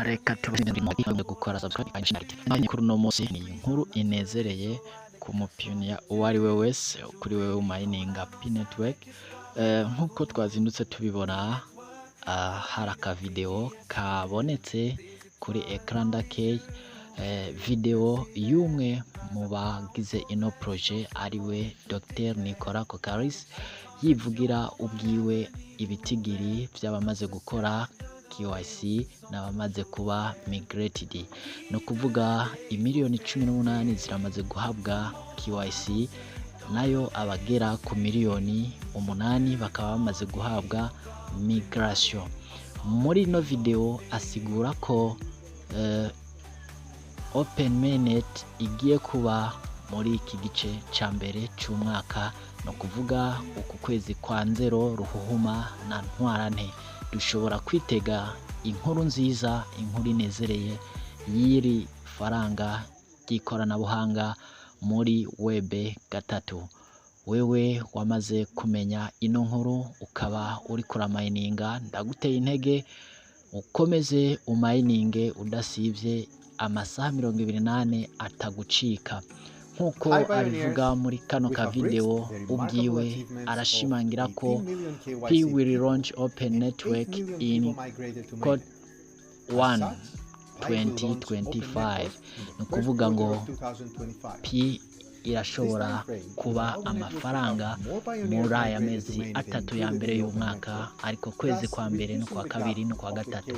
Reka tubone gukora subscribe kuri uno munsi ni inkuru inezereye ku mupiyoniya uwo ari we wese kuri wewe mining Pi network. Nkuko twazindutse tubibona, hari akavideo kabonetse kuri ecran d'accueil, video y'umwe mu bagize ino projet ariwe Dr Nicolas Kokaris yivugira ubwiwe ibitigiri by'abamaze gukora KYC n'abamaze kuba migrated. No kuvuga imiliyoni 18 ziramaze guhabwa KYC, nayo abagera ku miliyoni 8 bakaba bamaze guhabwa migration. Muri no video asigura ko Open Mainnet igiye kuba muri iki gice ca mbere c'umwaka, no kuvuga uku kwezi kwa nzero ruhuhuma na ntwarante dushobora kwitega inkuru nziza, inkuru inezereye y'iri faranga ry'ikoranabuhanga muri web gatatu. Wewe wamaze kumenya ino nkuru ukaba uri kura mininga, ndaguteye intege ukomeze umininge udasivye, amasaha 28 atagucika. Nkuko abivuga muri kano ka video ubwiwe arashimangira ko Pi will launch Open Network in Q1 2025. no kuvuga ngo Pi irashobora kuba amafaranga muri aya mezi atatu ya mbere y'umwaka, ariko kwezi kwa mbere no kwa kabiri no kwa gatatu.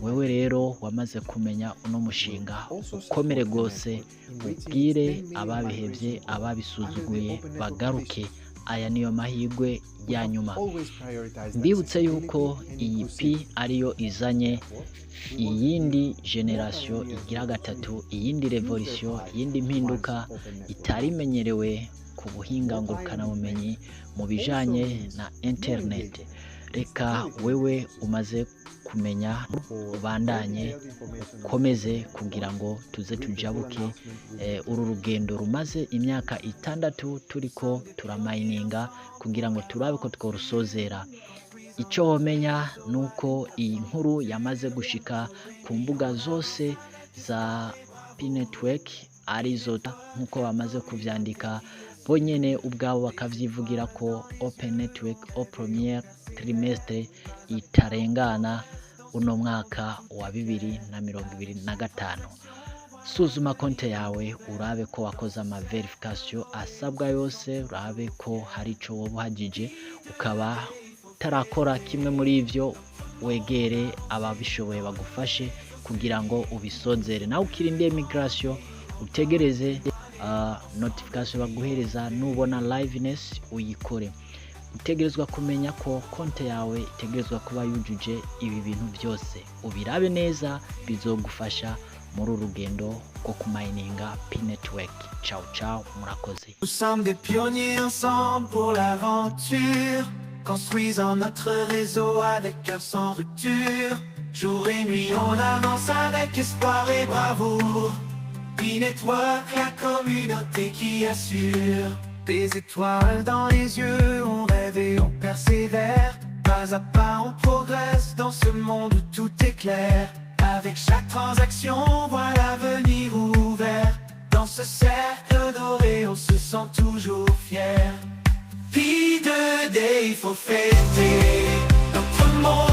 Wewe rero wamaze kumenya uno mushinga ukomere gose, ubwire ababihevye ababisuzuguye bagaruke. Aya niyo mahigwe ya nyuma. Mbibutse yuko iyi Pi ariyo izanye iyindi generation igira gatatu, iyindi revolution, iyindi mpinduka itarimenyerewe ku buhinga ngurukana bumenyi mu bijanye na internet. Reka wewe umaze kumenya ubandanye ukomeze kugira ngo tuze tujabuke uru rugendo rumaze imyaka 6 turiko turamininga kugira ngo turabe ko tworusozera. Icyo womenya nuko iyi nkuru yamaze gushika ku mbuga zose za Pi network, arizo nkuko bamaze kuvyandika bonyene ubwabo bakavyivugira ko Open Network au premier trimestre itarengana uno mwaka wa 2025. Suzuma konte yawe urabe ko wakoze ama verification asabwa yose, urabe ko hari ico wobuhagije. Ukaba tarakora kimwe muri ivyo, wegere ababishoboye bagufashe kugira ngo ubisonzere. Nawe ukirinde migration utegereze notification baguhereza, nubona liveness uyikore. Utegerezwa kumenya ko konte yawe itegerezwa kuba yujuje ibi bintu byose. Ubirabe neza bizogufasha muri urugendo rwo kumininga Pi network. Ciao ciao, murakoze. Nous sommes des pionniers ensemble pour l'aventure, construisant notre réseau avec cœur sans rupture. Jour et nuit on avance avec espoir et bravoure. Pi network, la communauté qui assure. Des étoiles dans les yeux, on rêve et on persévère. Pas à pas on progresse dans ce monde où tout est clair. Avec chaque transaction, on voit l'avenir ouvert. Dans ce cercle doré, on se sent toujours fier. Pi 2D, il faut fêter notre monde.